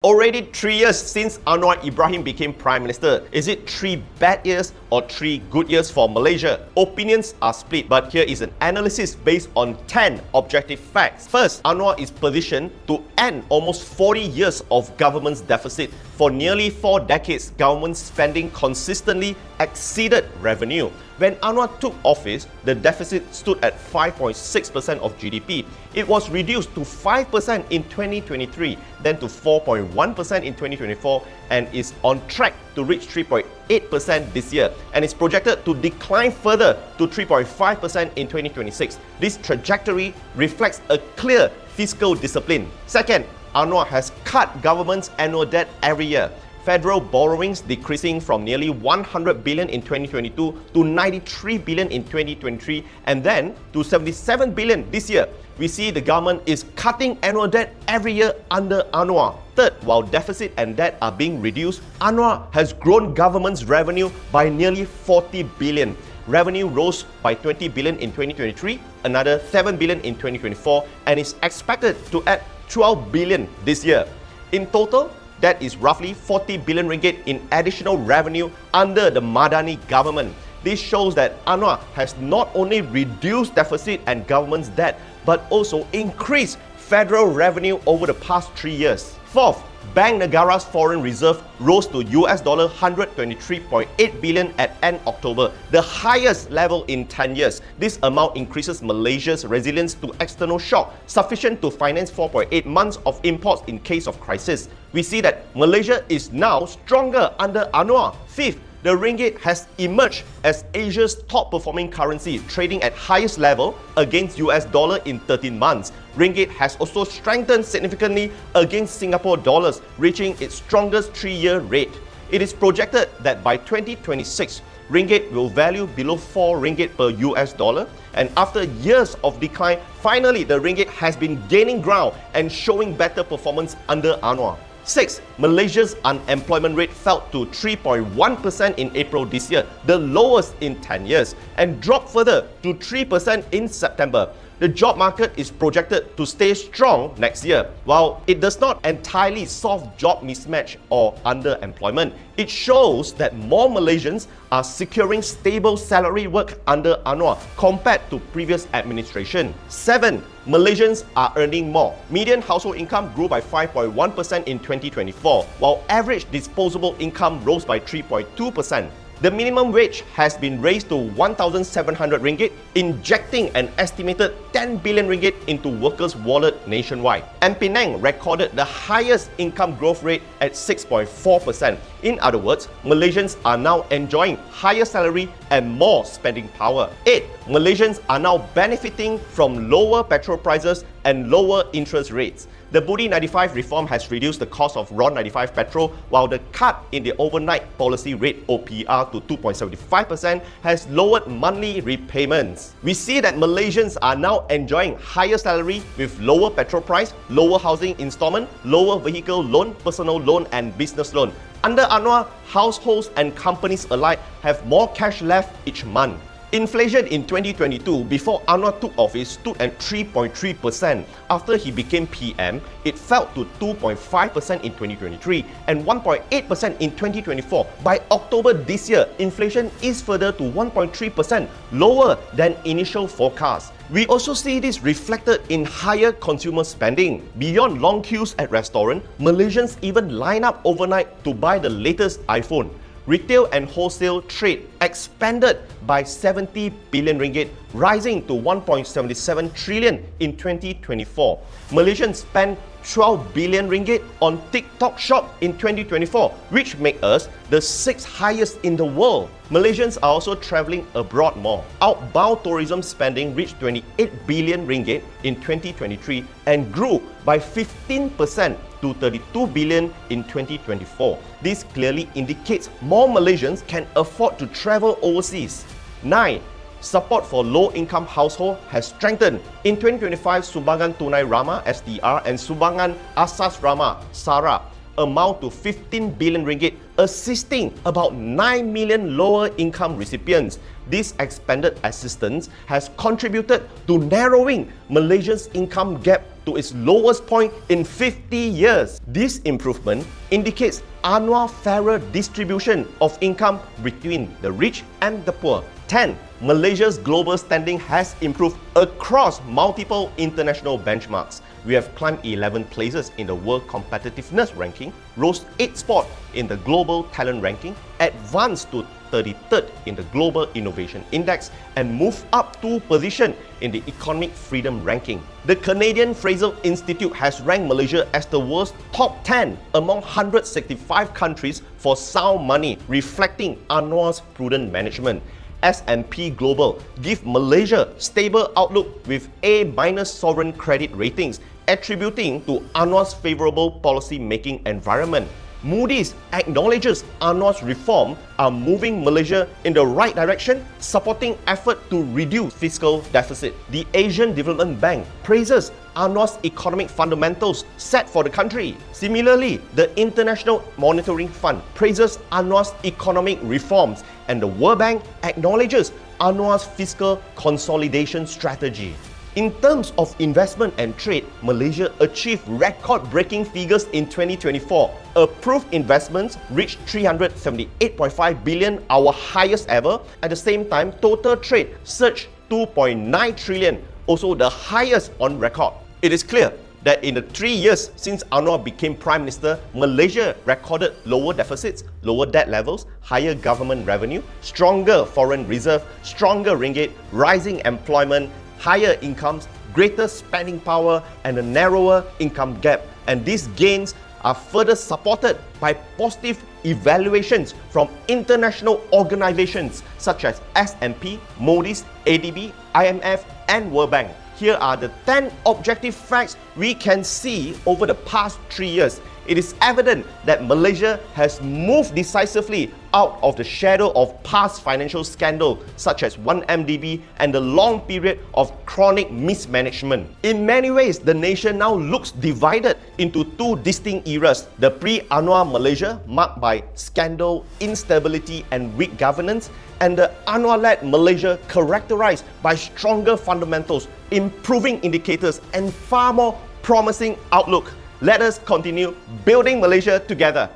Already 3 years since Anwar Ibrahim became Prime Minister. Is it 3 bad years or 3 good years for Malaysia? Opinions are split, but here is an analysis based on 10 objective facts. First, Anwar is positioned to end almost 40 years of government's deficit. For nearly 4 decades, government spending consistently exceeded revenue. When Anwar took office, the deficit stood at 5.6% of GDP. It was reduced to 5% in 2023, then to 4.1% in 2024, and is on track to reach 3.8% this year, and is projected to decline further to 3.5% in 2026. This trajectory reflects a clear fiscal discipline. Second, Anwar has cut government's annual debt every year. Federal borrowings decreasing from nearly 100 billion in 2022 to 93 billion in 2023 and then to 77 billion this year. We see the government is cutting annual debt every year under Anwar. Third, while deficit and debt are being reduced, Anwar has grown government's revenue by nearly 40 billion. Revenue rose by 20 billion in 2023, another 7 billion in 2024, and is expected to add 12 billion this year. In total, that is roughly 40 billion ringgit in additional revenue under the Madani government. This shows that Anwar has not only reduced deficit and government's debt, but also increased federal revenue over the past 3 years. Fourth, Bank Negara's foreign reserve rose to $123.8 billion at end October, the highest level in 10 years. This amount increases Malaysia's resilience to external shock, sufficient to finance 4.8 months of imports in case of crisis. We see that Malaysia is now stronger under Anwar. Fifth, the ringgit has emerged as Asia's top performing currency, trading at highest level against US dollar in 13 months. Ringgit has also strengthened significantly against Singapore dollars, reaching its strongest 3-year rate. It is projected that by 2026, ringgit will value below 4 ringgit per US dollar, and after years of decline, finally the ringgit has been gaining ground and showing better performance under Anwar. 6. Malaysia's unemployment rate fell to 3.1% in April this year, the lowest in 10 years, and dropped further to 3% in September. The job market is projected to stay strong next year. While it does not entirely solve job mismatch or underemployment, it shows that more Malaysians are securing stable salary work under Anwar compared to previous administration. 7. Malaysians are earning more. Median household income grew by 5.1% in 2024, while average disposable income rose by 3.2%. The minimum wage has been raised to 1,700 ringgit, injecting an estimated 10 billion ringgit into workers' wallet nationwide. And Penang recorded the highest income growth rate at 6.4%. In other words, Malaysians are now enjoying higher salary and more spending power. 8. Malaysians are now benefiting from lower petrol prices and lower interest rates. The Budi 95 reform has reduced the cost of RON 95 petrol, while the cut in the overnight policy rate OPR to 2.75% has lowered monthly repayments. We see that Malaysians are now enjoying higher salary with lower petrol price, lower housing installment, lower vehicle loan, personal loan and business loan. Under Anwar, households and companies alike have more cash left each month. Inflation in 2022, before Anwar took office, stood at 3.3%. After he became PM, it fell to 2.5% in 2023 and 1.8% in 2024. By October this year, inflation is further to 1.3%, lower than initial forecasts. We also see this reflected in higher consumer spending. Beyond long queues at restaurants, Malaysians even line up overnight to buy the latest iPhone. Retail and wholesale trade expanded by 70 billion ringgit, rising to 1.77 trillion in 2024. Malaysians spent 12 billion ringgit on TikTok Shop in 2024, which makes us the 6th highest in the world. Malaysians are also travelling abroad more. Outbound tourism spending reached 28 billion ringgit in 2023 and grew by 15% to 32 billion in 2024. This clearly indicates more Malaysians can afford to travel overseas. 9. Support for low-income household has strengthened. In 2025, Sumbangan Tunai Rama (STR) and Sumbangan Asas Rama (SARA) amount to 15 billion ringgit, assisting about 9 million lower-income recipients. This expanded assistance has contributed to narrowing Malaysia's income gap to its lowest point in 50 years. This improvement indicates Anwar's fairer distribution of income between the rich and the poor. 10. Malaysia's global standing has improved across multiple international benchmarks. We have climbed 11 places in the World Competitiveness Ranking, rose 8 spots in the Global Talent Ranking, advanced to 33rd in the Global Innovation Index, and moved up 2 positions in the Economic Freedom Ranking. The Canadian Fraser Institute has ranked Malaysia as the world's top 10 among 165 countries for sound money, reflecting Anwar's prudent management. S&P Global give Malaysia stable outlook with A- sovereign credit ratings, attributing to Anwar's favorable policy-making environment. Moody's acknowledges Anwar's reform are moving Malaysia in the right direction, supporting effort to reduce fiscal deficit. The Asian Development Bank praises Anwar's economic fundamentals set for the country. Similarly, the International Monetary Fund praises Anwar's economic reforms, and the World Bank acknowledges Anwar's fiscal consolidation strategy. In terms of investment and trade, Malaysia achieved record-breaking figures in 2024. Approved investments reached 378.5 billion, our highest ever. At the same time, total trade surged 2.9 trillion, also the highest on record. It is clear that in the 3 years since Anwar became Prime Minister, Malaysia recorded lower deficits, lower debt levels, higher government revenue, stronger foreign reserve, stronger ringgit, rising employment, higher incomes, greater spending power, and a narrower income gap. And these gains are further supported by positive evaluations from international organizations such as S&P, Moody's, ADB, IMF, and World Bank. Here are the 10 objective facts we can see over the past 3 years. It is evident that Malaysia has moved decisively out of the shadow of past financial scandal such as 1MDB and the long period of chronic mismanagement. In many ways, the nation now looks divided into 2 distinct eras: the pre-Anwar Malaysia, marked by scandal, instability, and weak governance, and the Anwar-led Malaysia characterized by stronger fundamentals, improving indicators, and far more promising outlook. Let us continue building Malaysia together.